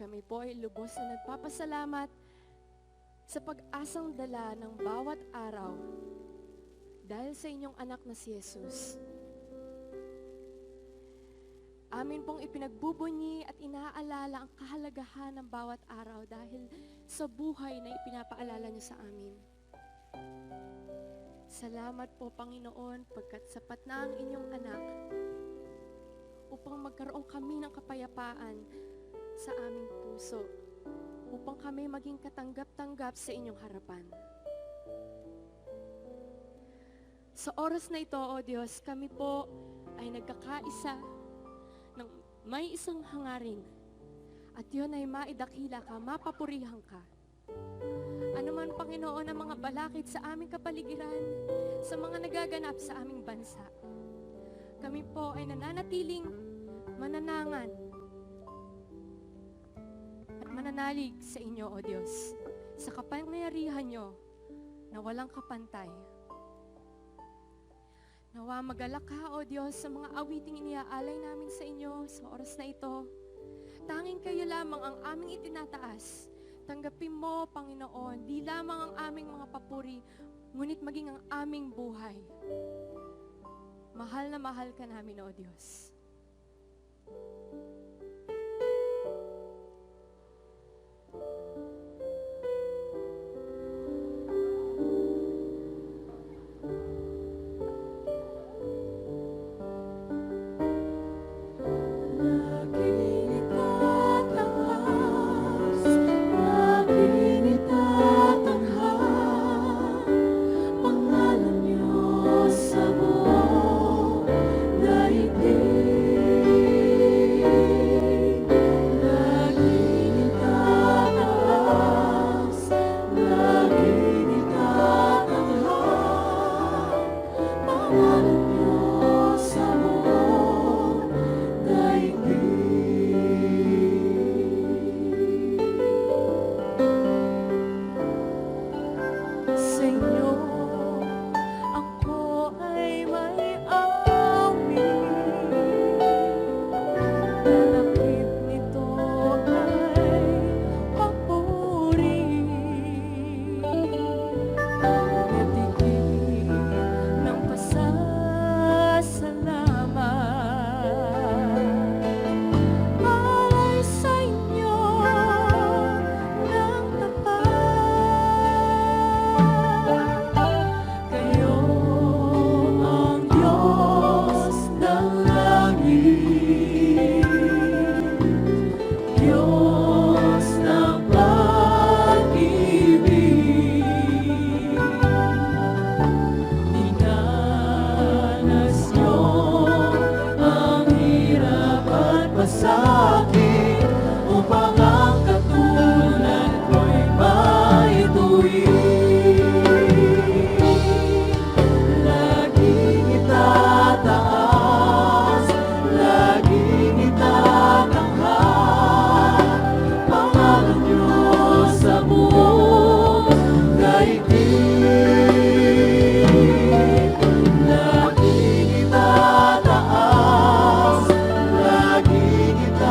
Kami po ay lubos na nagpapasalamat sa pag-asang dala ng bawat araw dahil sa inyong anak na si Jesus. Amin pong ipinagbubunyi at inaalala ang kahalagahan ng bawat araw dahil sa buhay na ipinapaalala niyo sa amin. Salamat po, Panginoon, pagkat sapat na ang inyong anak upang magkaroon kami ng kapayapaan sa aming puso, upang kami maging katanggap-tanggap sa inyong harapan. Sa oras na ito, O Diyos, kami po ay nagkakaisa ng may isang hangarin, at yun ay maidakila ka, mapapurihan ka. Ano man, Panginoon, ang mga balakid sa aming kapaligiran, sa mga nagaganap sa aming bansa, kami po ay nananatiling mananangan at mananalig sa inyo, O Diyos, sa kapangyarihan nyo na walang kapantay. Nawa magalak ka, O Diyos, sa mga awiting iniaalay namin sa inyo sa oras na ito. Tanging kayo lamang ang aming itinataas. Tanggapin mo, Panginoon, di lamang ang aming mga papuri, ngunit maging ang aming buhay. Mahal na mahal ka namin, O Diyos. Lagi kita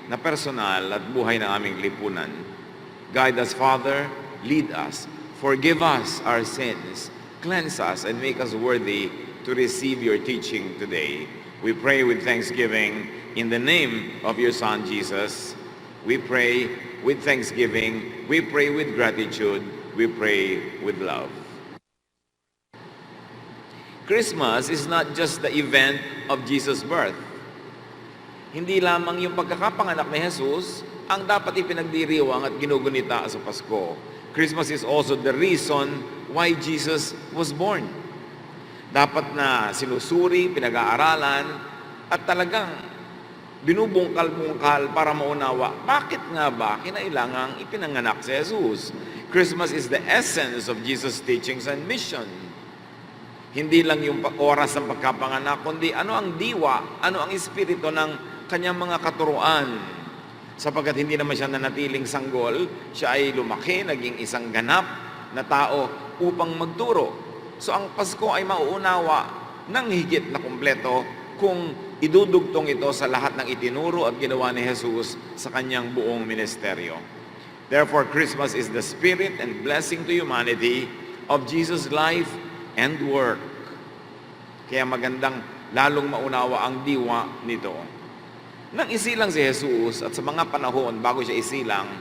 na personal at buhay ng aming lipunan. Guide us, Father, lead us, forgive us our sins, cleanse us, and make us worthy to receive your teaching today. We pray with thanksgiving in the name of your Son, Jesus. We pray with thanksgiving, we pray with gratitude, we pray with love. Christmas is not just the event of Jesus' birth. Hindi lamang yung pagkakapanganak ni Jesus ang dapat ipinagdiriwang at ginugunita sa Pasko. Christmas is also the reason why Jesus was born. Dapat na sinusuri, pinag-aaralan, at talagang binubungkal-bungkal para maunawa, bakit nga ba kinailangang ipinanganak si Jesus? Christmas is the essence of Jesus' teachings and mission. Hindi lang yung oras ng pagkapanganak, kundi ano ang diwa, ano ang espiritu ng kanyang mga katuruan. Sapagkat hindi naman siya nanatiling sanggol, siya ay lumaki, naging isang ganap na tao upang magturo. So ang Pasko ay mauunawa ng higit na kumpleto kung idudugtong ito sa lahat ng itinuro at ginawa ni Jesus sa kanyang buong ministeryo. Therefore, Christmas is the spirit and blessing to humanity of Jesus' life and work. Kaya magandang lalong maunawa ang diwa nito. Nang isilang si Jesus at sa mga panahon bago siya isilang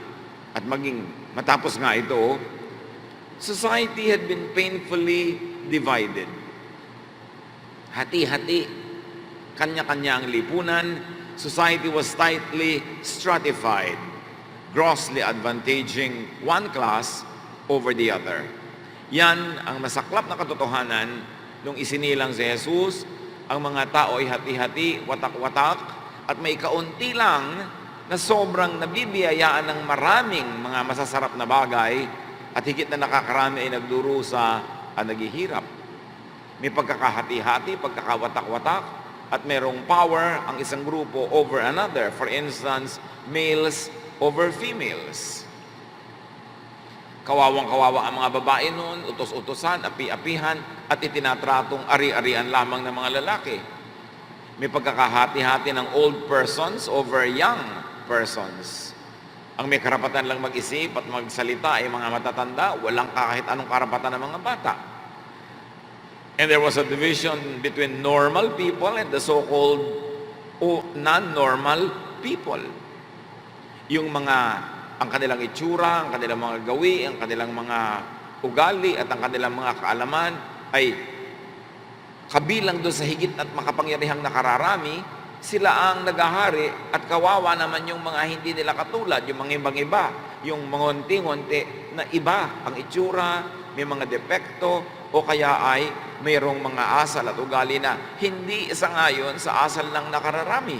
at maging matapos nga ito, society had been painfully divided. Hati-hati, kanya-kanya ang lipunan, society was tightly stratified, grossly advantaging one class over the other. Yan ang masaklap na katotohanan nung isinilang si Jesus. Ang mga tao ay hati-hati, watak-watak, at may kaunti lang na sobrang nabibiyayaan ng maraming mga masasarap na bagay at higit na nakakarami ay nagdurusa at naghihirap. May pagkakahati-hati, pagkakawatak-watak, at merong power ang isang grupo over another. For instance, males over females. Kawawang-kawawa ang mga babae noon, utos-utosan, api-apihan, at itinatratong ari-arian lamang ng mga lalaki. May pagkakahati-hati ng old persons over young persons. Ang may karapatan lang mag-isip at magsalita ay mga matatanda, walang kahit anong karapatan ng mga bata. And there was a division between normal people and the so-called non-normal people. Yung mga, ang kanilang itsura, ang kanilang mga gawi, ang kanilang mga ugali, at ang kanilang mga kaalaman ay kabilang doon sa higit at makapangyarihang nakararami, sila ang nagahari at kawawa naman yung mga hindi nila katulad, yung mga ibang-iba, yung ngonti-ngonti na iba ang itsura, may mga depekto, o kaya ay mayroong mga asal at ugali na hindi isangayon sa asal ng nakararami.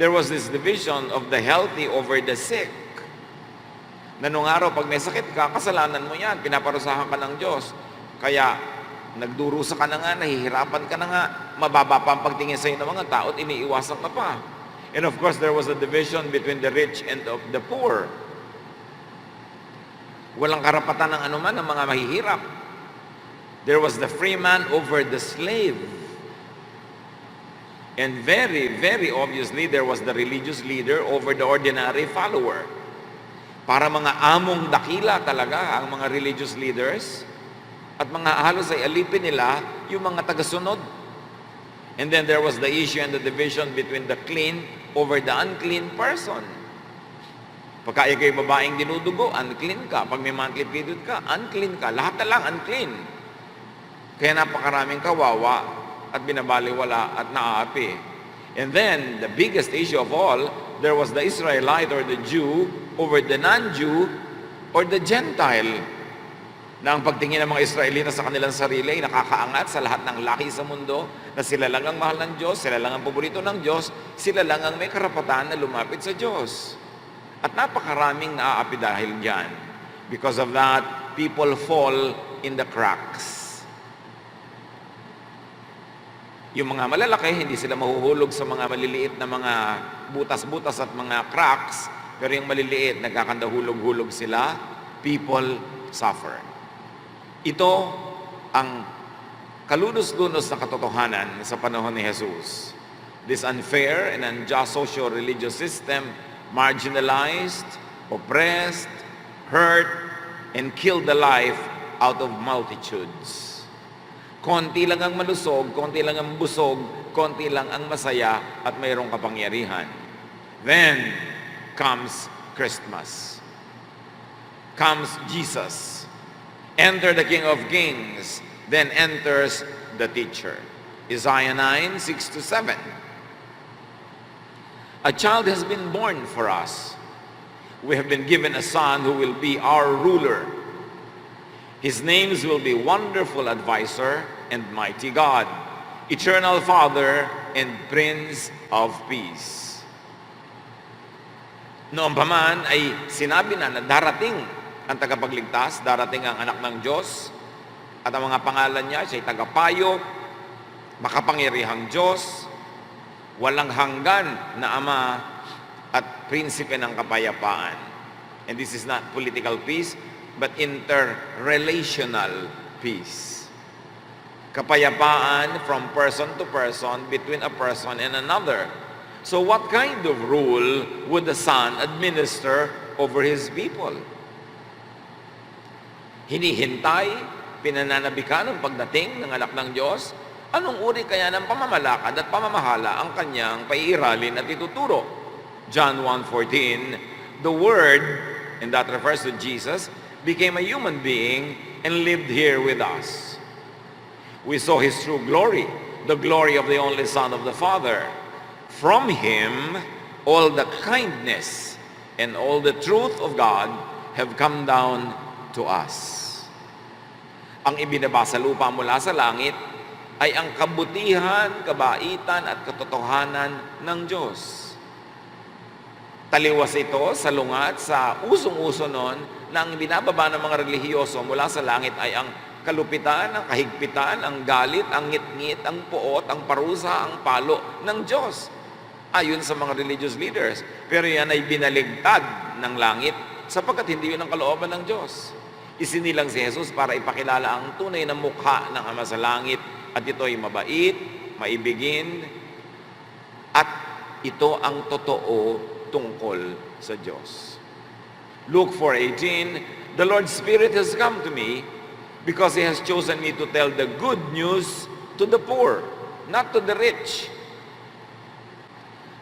There was this division of the healthy over the sick. Na nung araw, pag may sakit ka, kasalanan mo yan, pinaparusahan ka ng Diyos. Kaya, nagdurusa ka na nga, nahihirapan ka na nga, mababa pa ang pagtingin sa'yo ng mga tao at iniiwasan ka pa. And of course, there was a division between the rich and of the poor. Walang karapatan ng anuman ng mga mahihirap. There was the free man over the slave. And very, very obviously, there was the religious leader over the ordinary follower. Para mga among dakila talaga ang mga religious leaders at mga halos ay alipin nila yung mga tagasunod. And then there was the issue and the division between the clean over the unclean person. Pagka ikay babaeng dinudugo, unclean ka. Pag may monthly period ka, unclean ka. Lahat na lang unclean. Kaya napakaraming kawawa at binabaliwala at naaapi. And then, the biggest issue of all, there was the Israelite or the Jew over the non-Jew or the Gentile. Na ang pagtingin ng mga Israelita sa kanilang sarili ay nakakaangat sa lahat ng laki sa mundo, na sila lang ang mahal ng Diyos, sila lang ang paborito ng Diyos, sila lang ang may karapatan na lumapit sa Diyos. At napakaraming naaapi dahil dyan. Because of that, people fall in the cracks. Yung mga malalaki, hindi sila mahuhulog sa mga maliliit na mga butas-butas at mga cracks, pero yung maliliit, nagkakandahulog-hulog sila, people suffer. Ito ang kalunos-lunos na katotohanan sa panahon ni Jesus. this unfair and unjust socio-religious system marginalized, oppressed, hurt, and killed the life out of multitudes. Konti lang ang malusog, konti lang ang busog, konti lang ang masaya at mayroong kapangyarihan. Then comes Christmas. Comes Jesus. Enter the King of Kings. Then enters the teacher. Isaiah 9, 6-7. A child has been born for us. We have been given a son who will be our ruler. His names will be Wonderful Advisor and Mighty God, Eternal Father and Prince of Peace. Noong pa man ay sinabi na darating ang tagapagligtas, darating ang anak ng Diyos, at ang mga pangalan niya, siya'y tagapayo, makapangyarihang Diyos, walang hanggan na Ama at prinsipe ng kapayapaan. And this is not political peace, but interrelational peace. Kapayapaan from person to person, between a person and another. So what kind of rule would the Son administer over His people? Hinihintay, pinananabikan ang pagdating ng anak ng Diyos? Anong uri kaya ng pamamalakad at pamamahala ang kanyang paiiralin at ituturo? John 1:14, the Word, and that refers to Jesus, became a human being and lived here with us. We saw His true glory, the glory of the only Son of the Father. From Him, all the kindness and all the truth of God have come down to us. Ang ibinaba sa lupa mula sa langit ay ang kabutihan, kabaitan at katotohanan ng Diyos. Taliwas ito sa lungat sa usong-uso noon na ang binababa ng mga relihiyoso mula sa langit ay ang kalupitan, ang kahigpitan, ang galit, ang ngit-ngit, ang puot, ang parusa, ang palo ng Diyos. Ayon sa mga religious leaders. Pero yan ay binaligtad ng langit sapagkat hindi yun ang kalooban ng Diyos. Isinilang si Jesus para ipakilala ang tunay na mukha ng Ama sa langit at ito ay mabait, maibigin, at ito ang totoo tungkol sa Diyos. Luke 4:18, the Lord's Spirit has come to me because He has chosen me to tell the good news to the poor, not to the rich.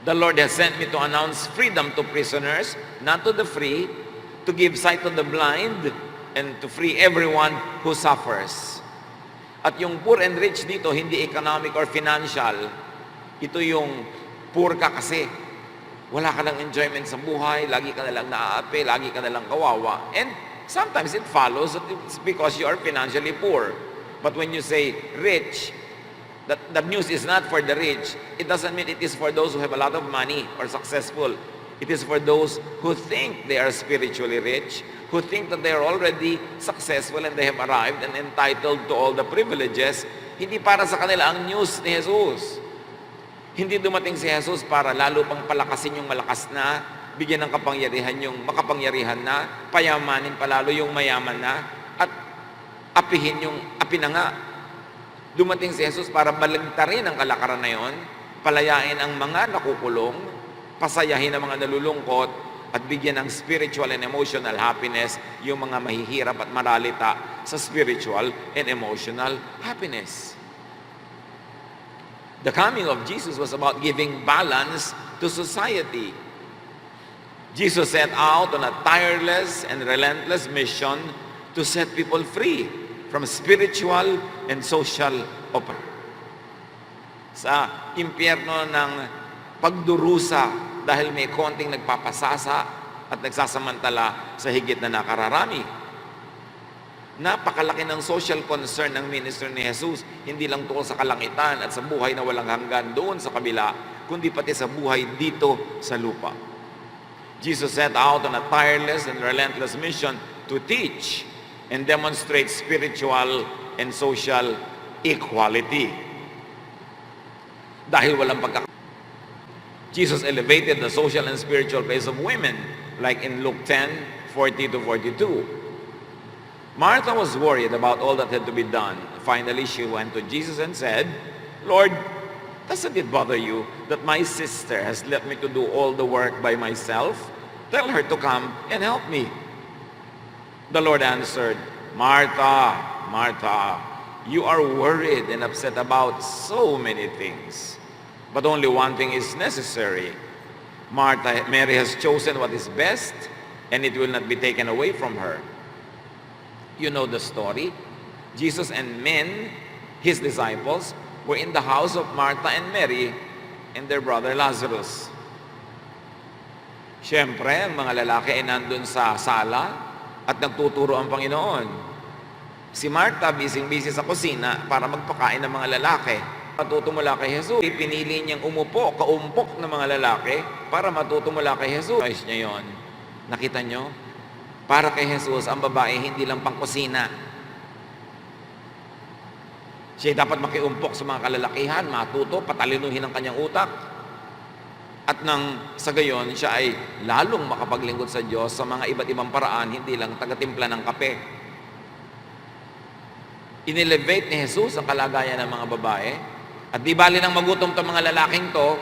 The Lord has sent me to announce freedom to prisoners, not to the free, to give sight to the blind, and to free everyone who suffers. At yung poor and rich dito, hindi economic or financial. Ito yung poor ka kasi wala ka ng enjoyment sa buhay, lagi ka nalang naaapi, lagi ka nalang kawawa. And sometimes it follows that it's because you are financially poor. But when you say rich, that the news is not for the rich. It doesn't mean it is for those who have a lot of money or successful. It is for those who think they are spiritually rich, who think that they are already successful and they have arrived and entitled to all the privileges. Hindi para sa kanila ang news ni Jesus. Hindi dumating si Jesus para lalo pang palakasin yung malakas na, bigyan ng kapangyarihan yung makapangyarihan na, payamanin palalo yung mayaman na, at apihin yung api na nga. Dumating si Jesus para baligtarin ang kalakaran na yon, palayain ang mga nakukulong, pasayahin ang mga nalulungkot, at bigyan ng spiritual and emotional happiness yung mga mahihirap at maralita sa spiritual and emotional happiness. The coming of Jesus was about giving balance to society. Jesus set out on a tireless and relentless mission to set people free from spiritual and social oppression. Sa impyerno ng pagdurusa dahil may konting nagpapasasa at nagsasamantala sa higit na nakararami. Napakalaki ng social concern ng ministry ni Jesus, hindi lang tungkol sa kalangitan at sa buhay na walang hanggan doon sa kabila, kundi pati sa buhay dito sa lupa. Jesus set out on a tireless and relentless mission to teach and demonstrate spiritual and social equality. Dahil walang Jesus elevated the social and spiritual place of women, like in Luke 10:40-42. Martha was worried about all that had to be done. Finally, she went to Jesus and said, Lord, Doesn't it bother you that my sister has let me to do all the work by myself? Tell her to come and help me. The Lord answered, Martha, Martha, you are worried and upset about so many things, but only one thing is necessary. Mary has chosen what is best, and it will not be taken away from her. You know the story. Jesus and men, his disciples, were in the house of Martha and Mary and their brother Lazarus. Siyempre, ang mga lalaki ay nandun sa sala at nagtuturo ang Panginoon. Si Martha, busy sa kusina para magpakain ng mga lalaki. Matuto mula kay Jesus. Pinili niyang umupo, kaumpok ng mga lalaki para matuto mula kay Jesus. Choice niya yun. Nakita niyo? Para kay Jesus, ang babae hindi lang pang kusina. Siya dapat makiumpok sa mga kalalakihan, matuto, patalinuhin ang kanyang utak. At nang sa gayon, siya ay lalong makapaglingkod sa Diyos sa mga iba't ibang paraan, hindi lang tagatimpla ng kape. Inelevate ni Jesus ang kalagayan ng mga babae. At di bali nang magutom itong mga lalaking to,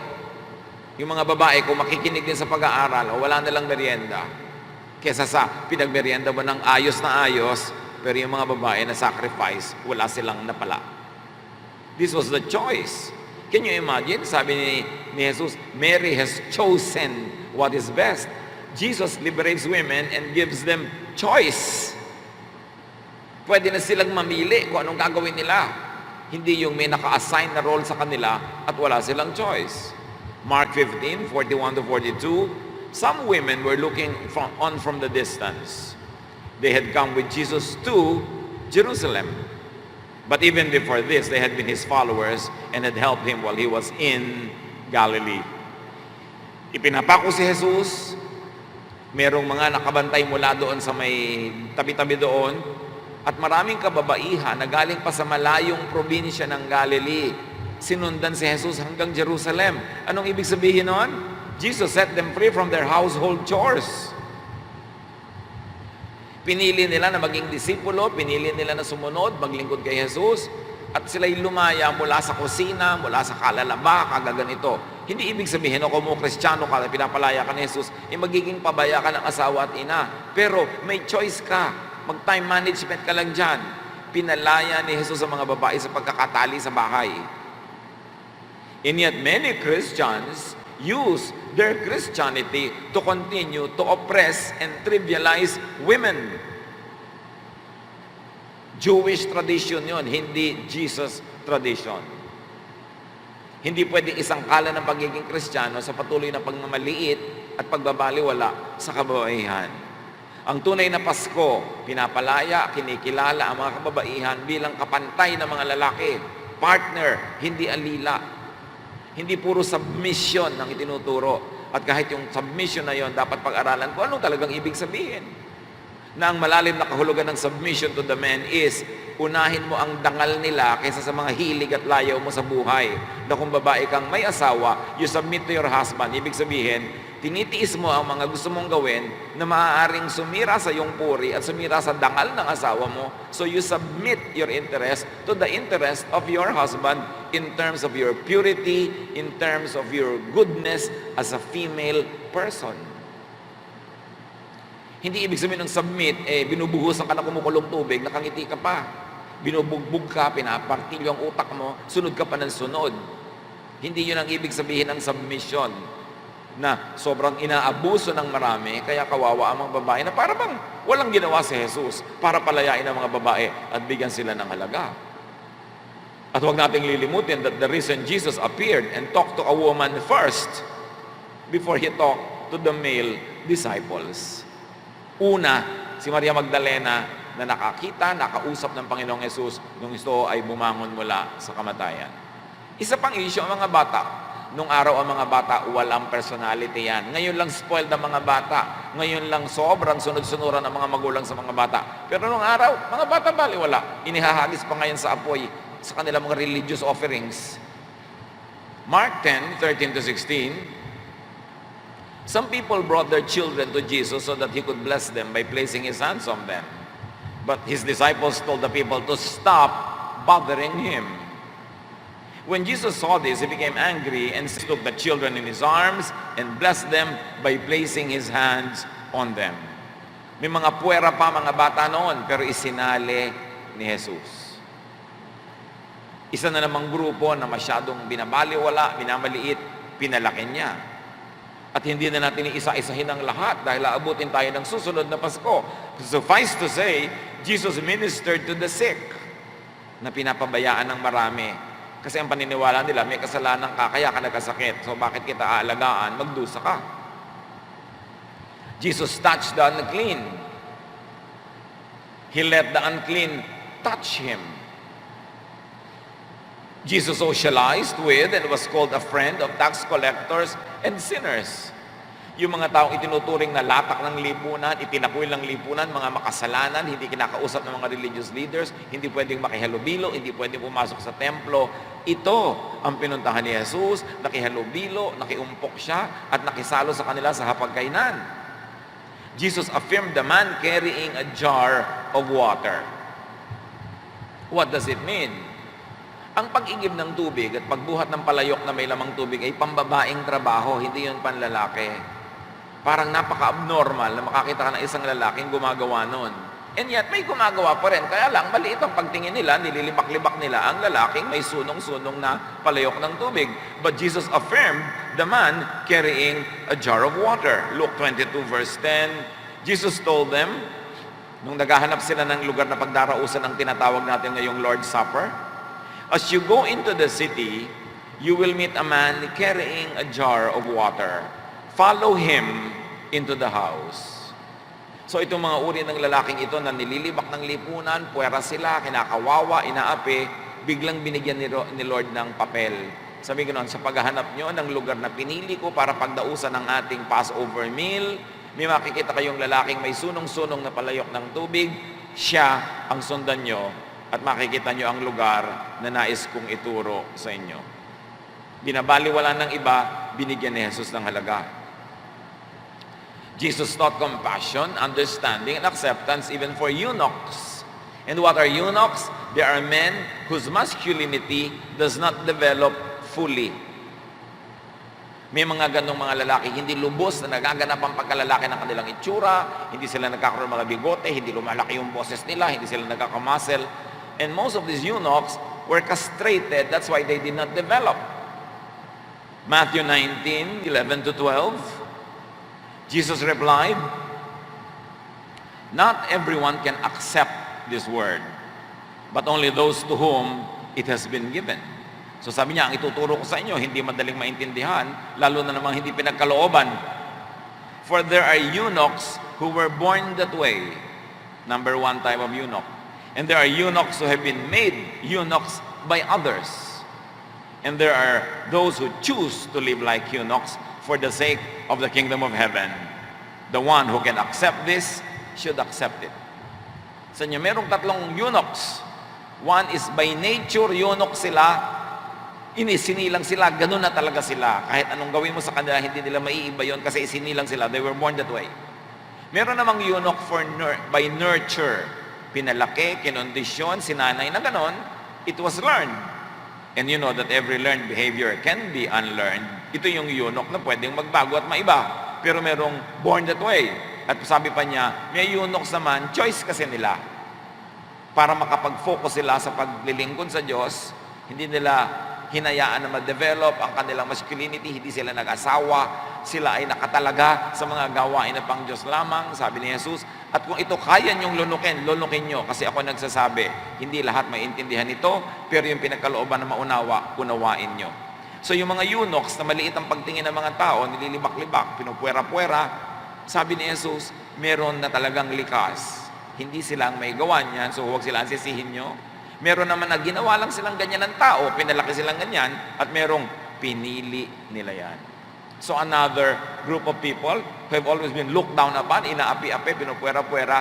yung mga babae, kung makikinig din sa pag-aaral, o wala nalang merienda, kesa sa pinagmerienda mo ng ayos na ayos, pero yung mga babae na sacrifice, wala silang napala. This was the choice. Can you imagine? Sabi ni Jesus, Mary has chosen what is best. Jesus liberates women and gives them choice. Pwede na silang mamili kung anong gagawin nila. Hindi yung may naka-assign na role sa kanila at wala silang choice. Mark 15, 41-42, some women were looking from the distance. They had come with Jesus to Jerusalem. But even before this, they had been his followers and had helped him while he was in Galilee. Ipinapako si Jesus, merong mga nakabantay mula doon sa may tabi-tabi doon, at maraming kababaihan na galing pa sa malayong probinsya ng Galilee. Sinundan si Jesus hanggang Jerusalem. Anong ibig sabihin nun? Jesus set them free from their household chores. Pinili nila na maging disipulo, pinili nila na sumunod, maglingkod kay Jesus, at sila'y lumaya mula sa kusina, mula sa kalalaba, kagaganito. Hindi ibig sabihin, kung mo Kristiyano ka, pinapalaya ka ni Jesus, magiging pabaya ka ng asawa at ina. Pero may choice ka, mag-time management ka lang dyan. Pinalaya ni Jesus sa mga babae sa pagkakatali sa bahay. And yet many Christians use their Christianity to continue to oppress and trivialize women. Jewish tradition yon, hindi Jesus tradition. Hindi pwedeng isangkala ng pagiging Kristiyano sa patuloy na pagmamaliit at pagbabaliwala sa kababaihan. Ang tunay na Pasko, pinapalaya, kinikilala ang mga kababaihan bilang kapantay ng mga lalaki, partner, hindi alila. Hindi puro submission ang itinuturo. At kahit yung submission na yon, dapat pag-aralan kung anong talagang ibig sabihin. Na ang malalim na kahulugan ng submission to the men is, unahin mo ang dangal nila kaysa sa mga hilig at layaw mo sa buhay. Na kung babae kang may asawa, you submit to your husband. Ibig sabihin, tinitiis mo ang mga gusto mong gawin na maaaring sumira sa iyong puri at sumira sa dangal ng asawa mo. So you submit your interest to the interest of your husband in terms of your purity, in terms of your goodness as a female person. Hindi ibig sabihin ng submit, binubuhusan ka na kumukulong tubig, nakangiti ka pa. Binubugbog ka, pinapartilyo ang utak mo, sunod ka pa ng sunod. Hindi yun ang ibig sabihin ng submission, na sobrang inaabuso ng marami, kaya kawawa ang mga babae na para bang walang ginawa si Jesus para palayain ang mga babae at bigyan sila ng halaga. At huwag nating lilimutin that the reason Jesus appeared and talked to a woman first before he talked to the male disciples. Una, si Maria Magdalena na nakakita, nakausap ng Panginoong Jesus nung ito ay bumangon mula sa kamatayan. Isa pang issue ang mga bata. Nung araw ang mga bata, walang personality yan. Ngayon lang spoiled ang mga bata. Ngayon lang sobrang sunod-sunuran ang mga magulang sa mga bata. Pero nung araw, mga bata baliwala. Inihahagis pa ngayon sa apoy sa kanilang mga religious offerings. Mark 10, 13-16, some people brought their children to Jesus so that he could bless them by placing his hands on them. But his disciples told the people to stop bothering him. When Jesus saw this, he became angry and took the children in his arms and blessed them by placing his hands on them. May mga puwera pa mga bata noon, pero isinali ni Jesus. Isa na namang grupo na masyadong binabaliwala, binamaliit, pinalaki niya. At hindi na natin iisa-isahin ang lahat dahil aabutin tayo ng susunod na Pasko. Suffice to say, Jesus ministered to the sick na pinapabayaan ng marami. Kasi ang paniniwala nila, may kasalanan ka, kaya ka nagkasakit. So bakit kita aalagaan? Magdusa ka. Jesus touched the unclean. He let the unclean touch him. Jesus socialized with and was called a friend of tax collectors and sinners. Yung mga taong itinuturing na latak ng lipunan, itinakwil ng lipunan, mga makasalanan, hindi kinakausap ng mga religious leaders, hindi pwedeng makihalubilo, hindi pwedeng pumasok sa templo. Ito ang pinuntahan ni Jesus, nakihalubilo, nakiumpok siya, at nakisalo sa kanila sa hapagkainan. Jesus affirmed the man carrying a jar of water. What does it mean? Ang pag-igib ng tubig at pagbuhat ng palayok na may lamang tubig ay pambabaing trabaho, hindi yun panlalaki. Parang napaka-abnormal na makakita ka ng isang lalaking gumagawa nun. And yet, may gumagawa pa rin. Kaya lang, maliit ang pagtingin nila, nililibak-libak nila ang lalaking may sunong-sunong na palayok ng tubig. But Jesus affirmed the man carrying a jar of water. Luke 22 verse 10, Jesus told them, nung naghahanap sila ng lugar na pagdarausan ang tinatawag natin ngayong Lord's Supper, as you go into the city, you will meet a man carrying a jar of water. Follow him into the house. So itong mga uri ng lalaking ito na nililibak ng lipunan, puwera sila, kinakawawa, inaapi, biglang binigyan ni Lord ng papel. Sabi ko noon, sa paghahanap nyo ng lugar na pinili ko para pagdausan ng ating Passover meal, may makikita kayong lalaking may sunong-sunong na palayok ng tubig, siya ang sundan nyo at makikita nyo ang lugar na nais kong ituro sa inyo. Binabaliwala ng iba, binigyan ni Jesus ng halaga. Jesus taught compassion, understanding, and acceptance even for eunuchs. And what are eunuchs? They are men whose masculinity does not develop fully. May mga ganong mga lalaki, hindi lubos na nagaganap ang pagkalalaki ng kanilang itsura, hindi sila nagkakaroon ng mga bigote, hindi lumalaki yung boses nila, hindi sila nagkakamuscle. And most of these eunuchs were castrated, that's why they did not develop. Matthew 19, 11 to 12, Jesus replied, not everyone can accept this word, but only those to whom it has been given. So sabi niya, ang ituturo ko sa inyo, hindi madaling maintindihan, lalo na namang hindi pinagkalooban. For there are eunuchs who were born that way. Number one type of eunuch. And there are eunuchs who have been made eunuchs by others. And there are those who choose to live like eunuchs for the sake of the kingdom of heaven. The one who can accept this should accept it. Sa inyo, merong tatlong eunuchs. One is by nature eunuch sila, inisinilang sila, ganun na talaga sila. Kahit anong gawin mo sa kanila, hindi nila maiiba yun kasi isinilang sila. They were born that way. Meron namang eunuch by nurture. Pinalaki, kinondisyon, sinanay na ganon, it was learned. And you know that every learned behavior can be unlearned. Ito yung eunuch na pwedeng magbago at maiba. Pero merong born that way. At sabi pa niya, may eunuchs naman, choice kasi nila. Para makapag-focus sila sa paglilingkod sa Diyos, hindi nila hinayaan na ma-develop ang kanilang masculinity, hindi sila nag-asawa, sila ay nakatalaga sa mga gawain na pang Diyos lamang, sabi ni Jesus. At kung ito kaya niyong lunukin nyo, kasi ako nagsasabi, hindi lahat maintindihan ito, pero yung pinagkalooban na maunawa, unawain nyo. So yung mga eunuchs na maliit ang pagtingin ng mga tao, nililibak-libak, pinupuwera-puwera, sabi ni Jesus, meron na talagang likas. Hindi silang may gawa niyan, so huwag silang sisihin nyo. Meron naman na ginawa lang silang ganyan ng tao, pinalaki silang ganyan, at merong pinili nila yan. So another group of people who have always been looked down upon, inaapi-api, pinupuwera-puwera,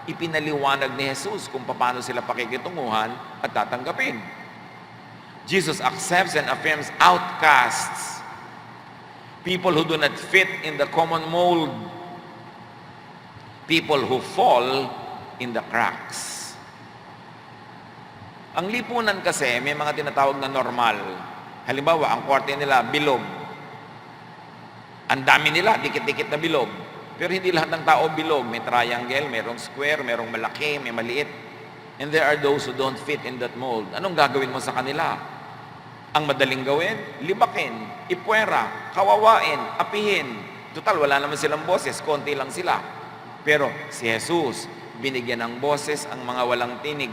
ipinaliwanag ni Jesus kung paano sila pakikitunguhan at tatanggapin. Jesus accepts and affirms outcasts, people who do not fit in the common mold, people who fall in the cracks. Ang lipunan kasi, may mga tinatawag na normal. Halimbawa, ang korte nila, bilog. Ang dami nila, dikit-dikit na bilog. Pero hindi lahat ng tao bilog. May triangle, merong square, merong malaki, may maliit. And there are those who don't fit in that mold. Anong gagawin mo sa kanila? Ang madaling gawin, libakin, ipwera, kawawain, apihin. Total, wala naman silang boses, konti lang sila. Pero si Jesus, binigyan ng boses ang mga walang tinig.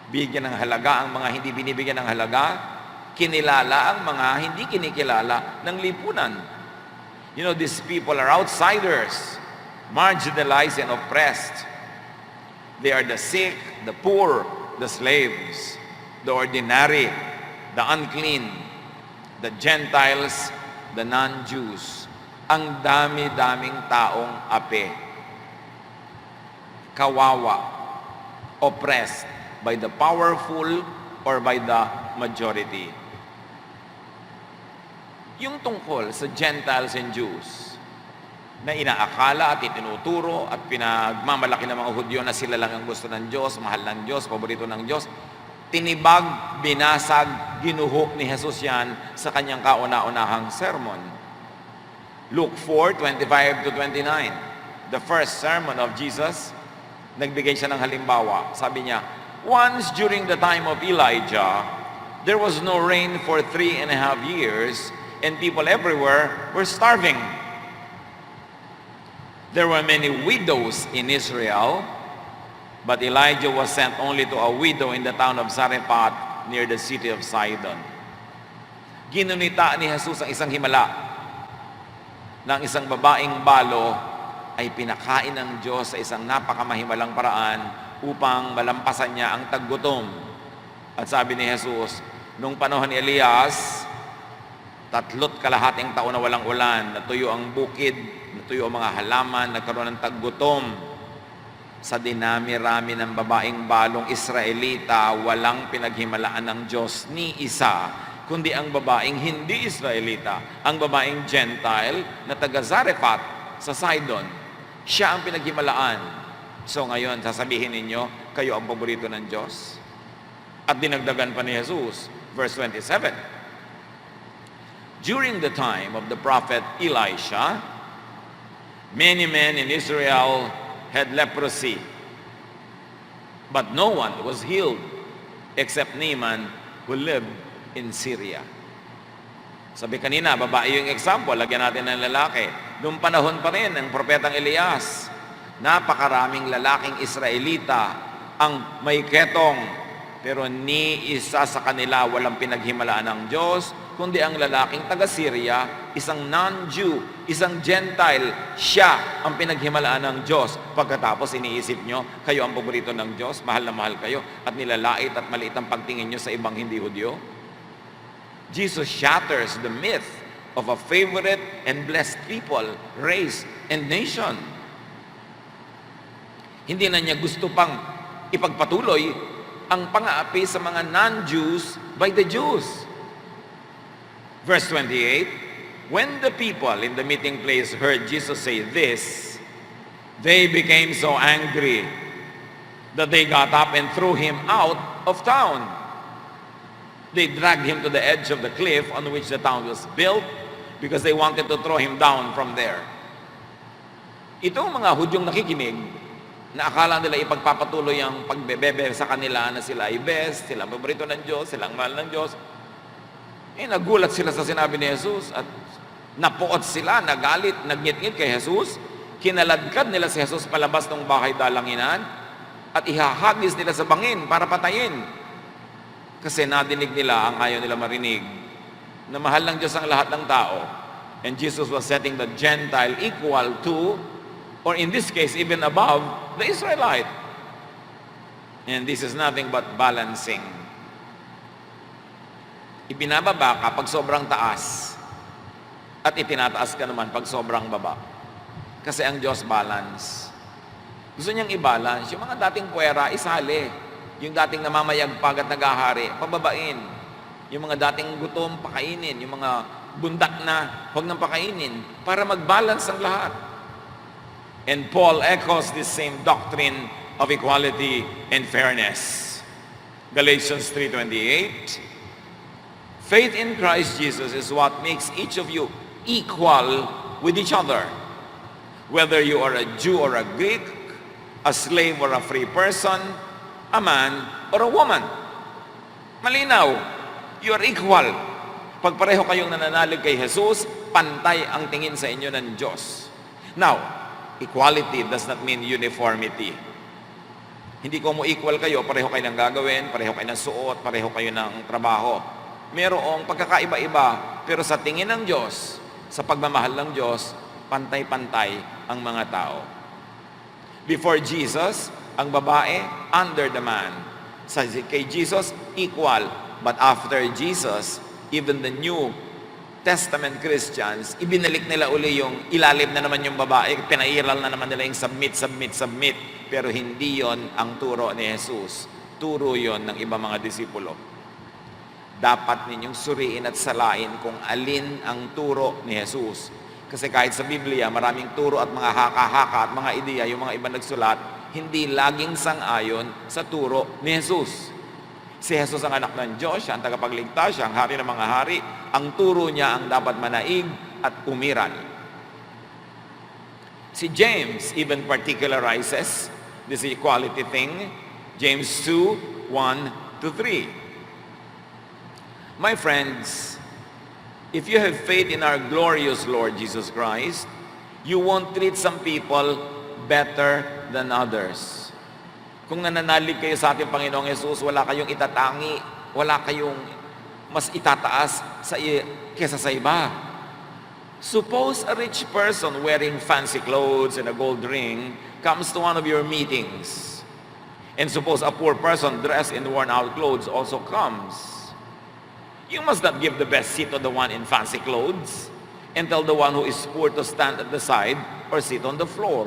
Bigyan ng halaga ang mga hindi binibigyan ng halaga. Kinilala ang mga hindi kinikilala ng lipunan. You know, these people are outsiders, marginalized and oppressed. They are the sick, the poor, the slaves, the ordinary, the unclean, the Gentiles, the non-Jews. Ang dami-daming taong ape, kawawa, oppressed by the powerful or by the majority. Yung tungkol sa Gentiles and Jews na inaakala at itinuturo at pinagmamalaki ng mga Hudyo na sila lang ang gusto ng Diyos, mahal ng Diyos, paborito ng Diyos, tinibag, binasag, ginuho ni Jesus yan sa kanyang kauna-unahang sermon. Luke 4:25 to 29. The first sermon of Jesus, nagbigay siya ng halimbawa. Sabi niya, once during the time of Elijah, there was no rain for 3.5 years, and people everywhere were starving. There were many widows in Israel, but Elijah was sent only to a widow in the town of Zarephath near the city of Sidon. Ginunita ni Jesus ang isang himala ng isang babaeng balo ay pinakain ng Diyos sa isang napakamahimalang paraan upang malampasan niya ang taggutom. At sabi ni Jesus, nung panahon ni Elias, 3.5 taon na walang ulan, natuyo ang bukid, natuyo ang mga halaman, nagkaroon ng taggutom. Sa dinami-rami ng babaeng balong Israelita, walang pinaghimalaan ng Diyos ni isa, kundi ang babaeng hindi Israelita, ang babaeng Gentile na taga Zarephath sa Sidon. Siya ang pinaghimalaan. So ngayon, sasabihin ninyo, kayo ang paborito ng Diyos? At dinagdagan pa ni Jesus, verse 27. During the time of the prophet Elisha, many men in Israel had leprosy, but no one was healed except Naaman who lived in Syria. Sabi kanina, babae yung example, lagyan natin ng lalaki. Noong panahon pa rin ng propetang Elias, napakaraming lalaking Israelita ang may ketong, pero ni isa sa kanila walang pinaghimalaan ng Diyos, kundi ang lalaking taga-Syria, isang non-Jew, isang Gentile, siya ang pinaghimalaan ng Diyos. Pagkatapos iniisip nyo, kayo ang paborito ng Diyos, mahal na mahal kayo, at nilalait at maliit ang pagtingin nyo sa ibang hindi Hudyo. Jesus shatters the myth of a favorite and blessed people, race, and nation. Hindi na niya gusto pang ipagpatuloy ang pang-aapi sa mga non-Jews by the Jews. Verse 28, when the people in the meeting place heard Jesus say this, they became so angry that they got up and threw him out of town. They dragged him to the edge of the cliff on which the town was built because they wanted to throw him down from there. Itong mga Hudyong nakikinig, na akala nila ipagpapatuloy ang pagbebebe sa kanila na sila ay best, sila ang paborito ng Diyos, sila ang mahal ng Diyos, nagulat sila sa sinabi ni Jesus at napuot sila, nagalit, nagngit-ngit kay Jesus. Kinaladkad nila si Jesus palabas ng bahay dalanginan at ihahagis nila sa bangin para patayin. Kasi nadinig nila ang ayaw nila marinig na mahal ng Diyos ang lahat ng tao. And Jesus was setting the Gentile equal to, or in this case, even above, the Israelite. And this is nothing but balancing. Ibinababa ka pag sobrang taas at itinataas ka naman pag sobrang baba. Kasi ang Diyos balance. Gusto niyang i-balance. Yung mga dating puwera, isali. Yung dating namamayagpag at nagahari, pababain. Yung mga dating gutom, pakainin. Yung mga bundak na, huwag nang pakainin. Para mag-balance ang lahat. And Paul echoes this same doctrine of equality and fairness. Galatians 3:28. Faith in Christ Jesus is what makes each of you equal with each other. Whether you are a Jew or a Greek, a slave or a free person, a man or a woman. Malinaw, you are equal. Pag pareho kayong nananalig kay Jesus, pantay ang tingin sa inyo ng Diyos. Now, equality does not mean uniformity. Hindi ko mo equal kayo, pareho kayo ng gagawin, pareho kayo ng suot, pareho kayo ng trabaho. Merong pagkakaiba-iba, pero sa tingin ng Diyos, sa pagmamahal ng Diyos, pantay-pantay ang mga tao. Before Jesus, ang babae, under the man. Kay Jesus, equal. But after Jesus, even the New Testament Christians, ibinalik nila uli yung ilalim na naman yung babae, pinairal na naman nila yung submit. Pero hindi yon ang turo ni Jesus. Turo yon ng iba mga disipulo. Dapat ninyong suriin at salain kung alin ang turo ni Jesus. Kasi kahit sa Biblia, maraming turo at mga haka-haka at mga ideya, yung mga iba nagsulat, hindi laging sang-ayon sa turo ni Jesus. Si Jesus ang anak ng Diyos, siya ang tagapagligtas, siya ang hari ng mga hari. Ang turo niya ang dapat manaig at umiral. Si James even particularizes this equality thing. James 2:1-3. My friends, if you have faith in our glorious Lord Jesus Christ, you won't treat some people better than others. Kung nananalig kayo sa ating Panginoong Jesus, wala kayong itatangi, wala kayong mas itataas kesa sa iba. Suppose a rich person wearing fancy clothes and a gold ring comes to one of your meetings. And suppose a poor person dressed in worn-out clothes also comes. You must not give the best seat to the one in fancy clothes and tell the one who is poor to stand at the side or sit on the floor.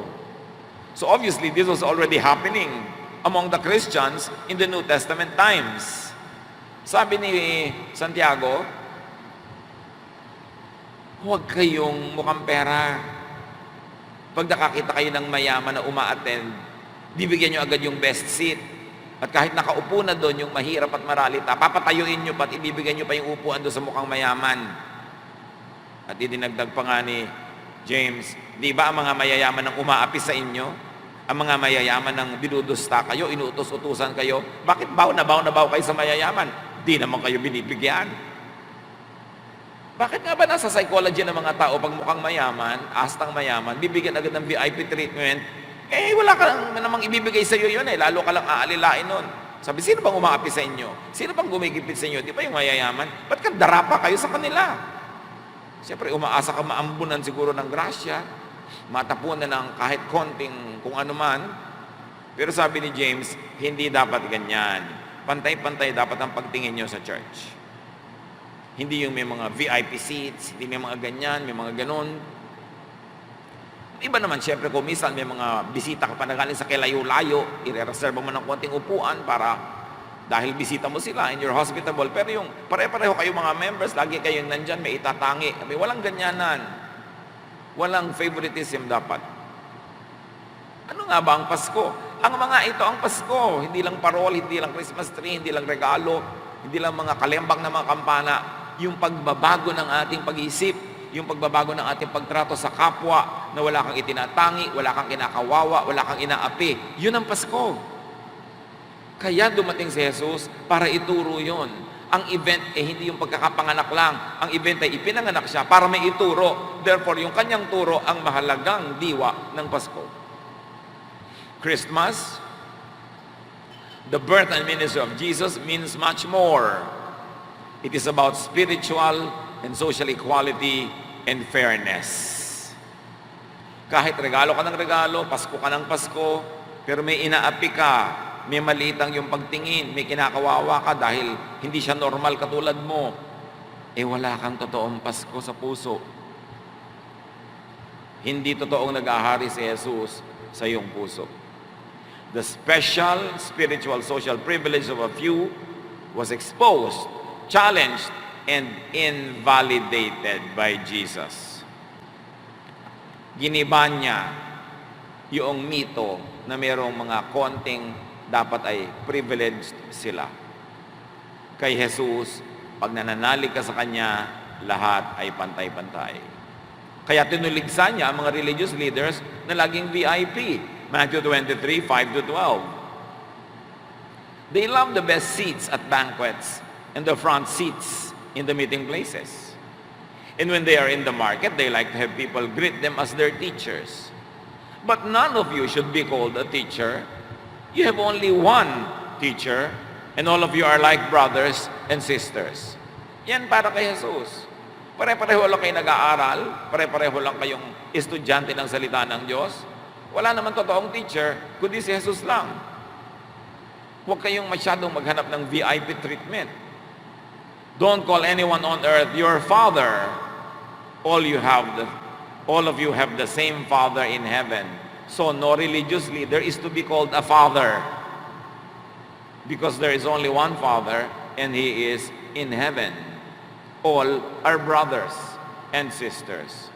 So obviously, this was already happening among the Christians in the New Testament times. Sabi ni Santiago, huwag kayong mukhang pera. Pag nakakita kayo ng mayaman na uma-attend, bibigyan nyo agad yung best seat. At kahit nakaupo na doon yung mahirap at maralita, papatayuin nyo pat ibibigyan nyo pa yung upuan doon sa mukhang mayaman. At idinagdag pa nga ni James, di ba ang mga mayayaman ang umaapi sa inyo? Ang mga mayayaman ang dinudusta kayo, inuutos-utusan kayo. Bakit baw na baw kayo sa mayayaman? Di naman kayo binibigyan. Bakit nga ba nasa psychology ng mga tao pag mukhang mayaman, astang mayaman, bibigyan agad ng VIP treatment? Wala ka namang ibibigay sa iyo yun lalo ka lang aalilain nun. Sabi, sino bang umaapi sa inyo? Sino bang gumigipit sa inyo? Di ba yung mayayaman? Ba't ka darapa kayo sa kanila? Siyempre, umaasa ka maambunan siguro ng grasya, matapunan ng kahit konting kung ano man. Pero sabi ni James, hindi dapat ganyan. Pantay-pantay dapat ang pagtingin nyo sa church. Hindi yung may mga VIP seats, hindi may mga ganyan, may mga ganon. Iba naman, siyempre, kung minsan may mga bisita ka pa na galing sa kilayo-layo, i-reserve mo ng konting upuan para dahil bisita mo sila and you're hospitable. Pero yung pare-pareho kayo mga members, lagi kayong nandyan, may itatangi. Walang ganyanan. Walang favoritism dapat. Ano nga ba ang Pasko? Ang mga ito ang Pasko. Hindi lang parol, hindi lang Christmas tree, hindi lang regalo, hindi lang mga kalembang na mga kampana. Yung pagbabago ng ating pag-iisip, yung pagbabago ng ating pagtrato sa kapwa, na wala kang itinatangi, wala kang kinakawawa, wala kang inaapi. Yun ang Pasko. Kaya dumating si Jesus para ituro yun. Ang event hindi yung pagkakapanganak lang. Ang event ay ipinanganak siya para may ituro. Therefore, yung kanyang turo ang mahalagang diwa ng Pasko. Christmas, the birth and ministry of Jesus means much more. It is about spiritual and social equality and fairness. Kahit regalo ka ng regalo, Pasko ka ng Pasko, pero may inaapi ka, may malitang yung pagtingin, may kinakawawa ka dahil hindi siya normal katulad mo, wala kang totoong Pasko sa puso. Hindi totoong nag-ahari si Jesus sa iyong puso. The special spiritual social privilege of a few was exposed, challenged, and invalidated by Jesus. Giniba niya yung mito na mayroong mga konting dapat ay privileged sila. kay Jesus, pag nananalig ka sa Kanya, lahat ay pantay-pantay. Kaya tinuligsa niya ang mga religious leaders na laging VIP. Matthew 23, 5-12. They love the best seats at banquets and the front seats in the meeting places. And when they are in the market, they like to have people greet them as their teachers. But none of you should be called a teacher. You have only one teacher, and all of you are like brothers and sisters. Yan para kay Jesus. Pare-pareho lang kayo nag-aaral, pare-pareho lang kayong estudyante ng salita ng Diyos. Wala naman totoong teacher, kundi si Jesus lang. Huwag kayong masyadong maghanap ng VIP treatment. Don't call anyone on earth your father. All of you have the same Father in heaven. So no religious leader is to be called a father. Because there is only one Father, and He is in heaven. All are brothers and sisters.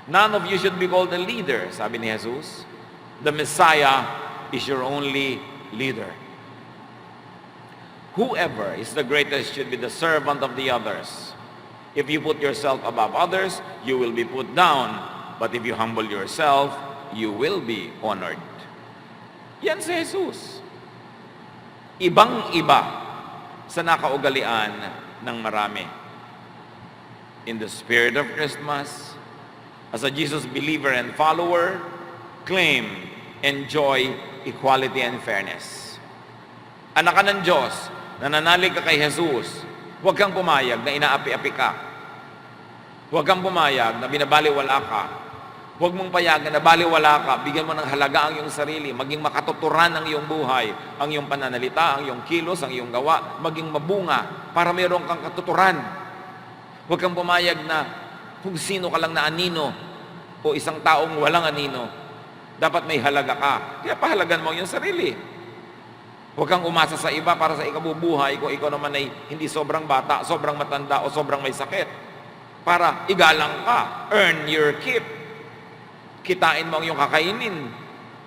None of you should be called a leader, sabi ni Jesus. The Messiah is your only leader. Whoever is the greatest should be the servant of the others. If you put yourself above others, you will be put down. But if you humble yourself, you will be honored. Yan si Jesus. Ibang-iba sa nakaugalian ng marami. In the spirit of Christmas, as a Jesus believer and follower, claim, enjoy equality and fairness. Anak ka ng Diyos, nananalig ka kay Jesus, huwag kang pumayag na inaapi-api ka. Huwag kang pumayag na binabaliwala ka. Huwag mong payagan na baliwala ka, bigyan mo ng halaga ang iyong sarili, maging makatuturan ang iyong buhay, ang iyong pananalita, ang iyong kilos, ang iyong gawa, maging mabunga para mayroon kang katuturan. Huwag kang pumayag na kung sino ka lang na anino o isang taong walang anino, dapat may halaga ka. Kaya pahalagan mo ang iyong sarili. Huwag kang umasa sa iba para sa ikabubuhay kung ikaw naman ay hindi sobrang bata, sobrang matanda o sobrang may sakit. Para igalang ka, earn your keep. Kitain mo ang iyong kakainin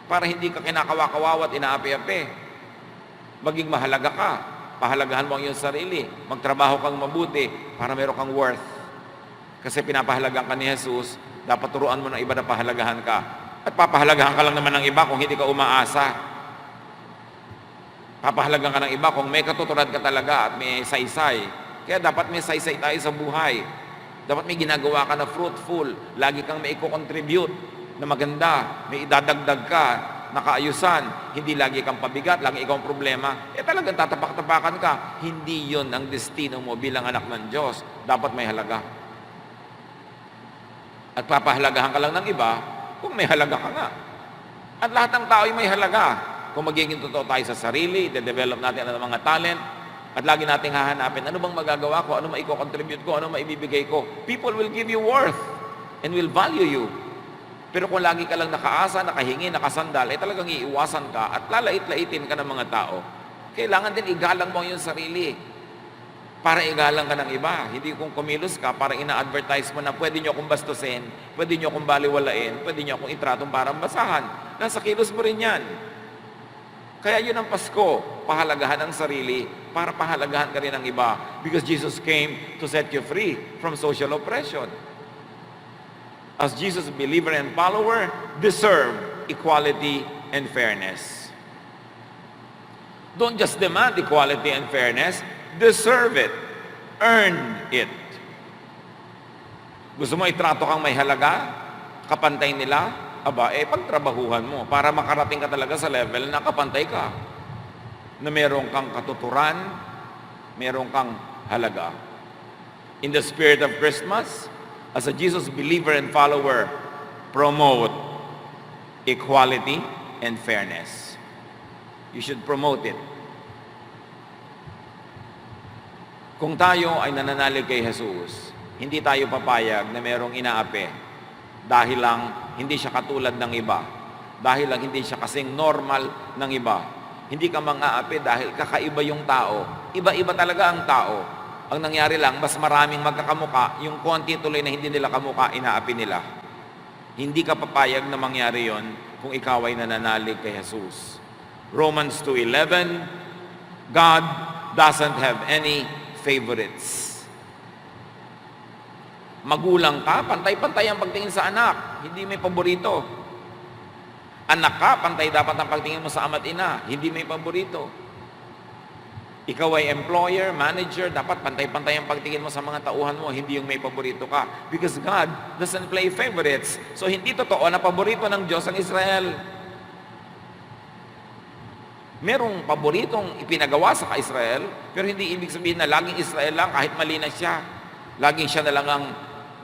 para hindi ka kinakawa-kawawa at inaapi-api. Maging mahalaga ka. Pahalagahan mo ang iyong sarili. Magtrabaho kang mabuti para meron kang worth. Kasi pinapahalagan ka ni Jesus, dapat turuan mo ng iba na pahalagahan ka. At papahalagahan ka lang naman ng iba kung hindi ka umaasa. Papahalagan ka ng iba kung may katuturan ka talaga at may saysay. Kaya dapat may saysay tayo sa buhay. Dapat may ginagawa ka na fruitful. Lagi kang may i-contribute na maganda. May idadagdag ka, nakaayusan. Hindi lagi kang pabigat, lagi ikaw ang problema. Talagang tatapak-tapakan ka. Hindi yon ang destino mo bilang anak ng Diyos. Dapat may halaga. At papahalagahan ka lang ng iba kung may halaga ka nga. At lahat ng tao ay may halaga. Kung magiging totoo tayo sa sarili, de-develop natin ang mga talent, at lagi nating hahanapin, ano bang magagawa ko, ano maiko-contribute ko, ano maibibigay ko. People will give you worth and will value you. Pero kung lagi ka lang nakaasa, nakahingi, nakasandal, talagang iiwasan ka at lalait-laitin ka ng mga tao. Kailangan din igalang mo yung sarili para igalang ka ng iba. Hindi kung kumilos ka, para ina-advertise mo na pwede nyo akong bastusin, pwede nyo akong baliwalain, pwede nyo akong itratong parang basahan. Nasa kilos mo rin yan. Kaya yun ang Pasko, pahalagahan ang sarili para pahalagahan ka rin ng iba. Because Jesus came to set you free from social oppression. As Jesus' believer and follower, deserve equality and fairness. Don't just demand equality and fairness, deserve it. Earn it. Gusto mo itrato kang may halaga? Kapantay nila? Pagtrabahuhan mo para makarating ka talaga sa level na kapantay ka. Na meron kang katuturan, meron kang halaga. In the spirit of Christmas, as a Jesus believer and follower, promote equality and fairness. You should promote it. Kung tayo ay nananalig kay Jesus, hindi tayo papayag na merong inaapi dahil lang hindi siya katulad ng iba. Dahil lang hindi siya kasing normal ng iba. Hindi ka mang-aapi dahil kakaiba yung tao. Iba-iba talaga ang tao. Ang nangyari lang, mas maraming magkakamuka, yung konti tuloy na hindi nila kamuka, inaapi nila. Hindi ka papayag na mangyari yon kung ikaw ay nananalig kay Jesus. Romans 2:11, God doesn't have any favorites. Magulang ka, pantay-pantay ang pagtingin sa anak, hindi may paborito. Anak ka, pantay dapat ang pagtingin mo sa ama't ina, hindi may paborito. Ikaw ay employer, manager, dapat pantay-pantay ang pagtingin mo sa mga tauhan mo, hindi yung may paborito ka. Because God doesn't play favorites. So hindi totoo na paborito ng Diyos ang Israel. Merong paboritong ipinagawa sa ka-Israel, pero hindi ibig sabihin na laging Israel lang kahit mali na siya. Laging siya na lang ang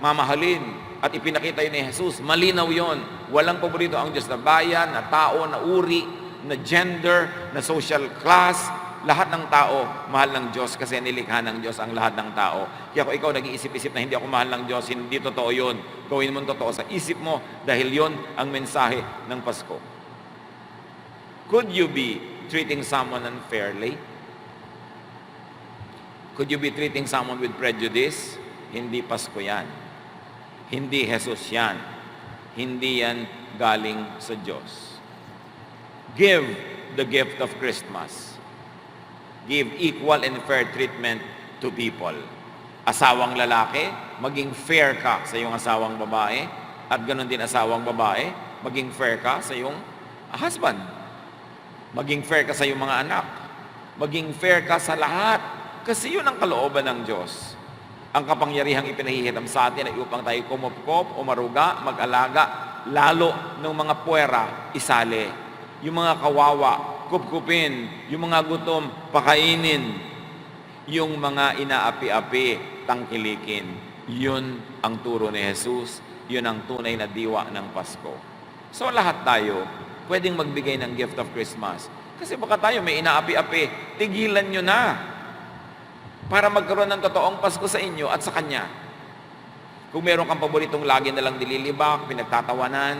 mamahalin at ipinakita yun ni Jesus. Malinaw yon. Walang paborito ang Diyos na bayan, na tao, na uri, na gender, na social class. Lahat ng tao mahal ng Diyos kasi nilikha ng Diyos ang lahat ng tao. Kaya kung ikaw nag-iisip-isip na hindi ako mahal ng Diyos, hindi totoo yun. Gawin mo totoo sa isip mo dahil yon ang mensahe ng Pasko. Could you be treating someone unfairly? Could you be treating someone with prejudice? Hindi Pasko yan. Hindi Jesus yan. Hindi yan galing sa Diyos. Give the gift of Christmas. Give equal and fair treatment to people. Asawang lalaki, maging fair ka sa iyong asawang babae. At ganoon din asawang babae, maging fair ka sa iyong husband. Maging fair ka sa iyong mga anak. Maging fair ka sa lahat. Kasi yun ang kalooban ng Diyos. Ang kapangyarihang ipinahihiram sa atin ay upang tayo kumupkop, umaruga, mag-alaga, lalo ng mga puwera, isali. Yung mga kawawa, kupkupin, yung mga gutom, pakainin, yung mga inaapi-api, tangkilikin. Yun ang turo ni Jesus, yun ang tunay na diwa ng Pasko. So lahat tayo, pwedeng magbigay ng gift of Christmas. Kasi baka tayo may inaapi-api, tigilan nyo na para magkaroon ng totoong Pasko sa inyo at sa Kanya. Kung meron kang paboritong lagi nalang dililibak, pinagtatawanan,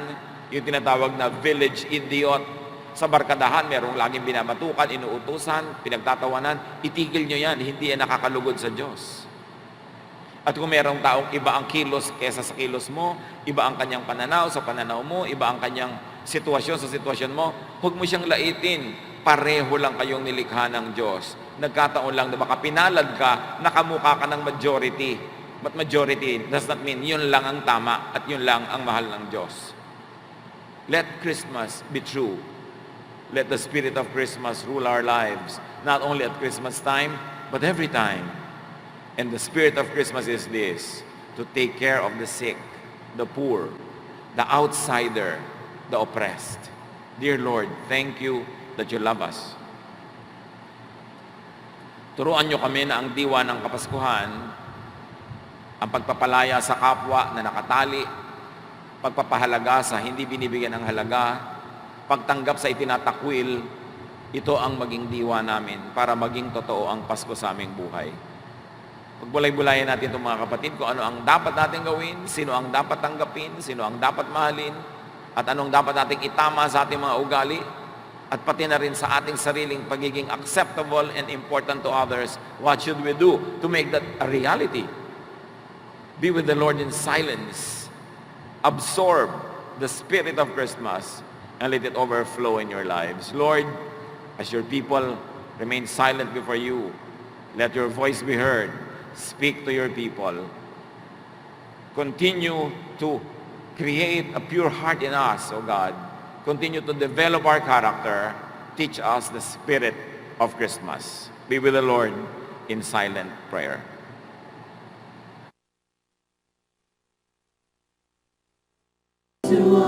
yung tinatawag na village idiot, sa barkadahan, merong laging binabatukan, inuutusan, pinagtatawanan, itigil nyo yan, hindi yan nakakalugod sa Diyos. At kung merong taong iba ang kilos kesa sa kilos mo, iba ang kanyang pananaw sa pananaw mo, iba ang kanyang sitwasyon sa sitwasyon mo, huwag mo siyang laitin. Pareho lang kayong nilikha ng Diyos. Nagkataon lang na baka pinalad ka, nakamukha ka ng majority. But majority does not mean yun lang ang tama at yun lang ang mahal ng Diyos. Let Christmas be true. Let the spirit of Christmas rule our lives, not only at Christmas time, but every time. And the spirit of Christmas is this, to take care of the sick, the poor, the outsider, the oppressed. Dear Lord, thank you that you love us. Turuan nyo kami na ang diwa ng Kapaskuhan, ang pagpapalaya sa kapwa na nakatali, pagpapahalaga sa hindi binibigyan ng halaga, pagtanggap sa itinatakwil, ito ang maging diwa namin para maging totoo ang Pasko sa aming buhay. Pagbulay-bulayan natin itong mga kapatid kung ano ang dapat natin gawin, sino ang dapat tanggapin, sino ang dapat mahalin, at anong dapat nating itama sa ating mga ugali, at pati na rin sa ating sariling pagiging acceptable and important to others. What should we do to make that a reality? Be with the Lord in silence. Absorb the spirit of Christmas and let it overflow in your lives. Lord, as your people remain silent before you, let your voice be heard. Speak to your people. Continue to create a pure heart in us, O God. Continue to develop our character. Teach us the spirit of Christmas. Be with the Lord in silent prayer. To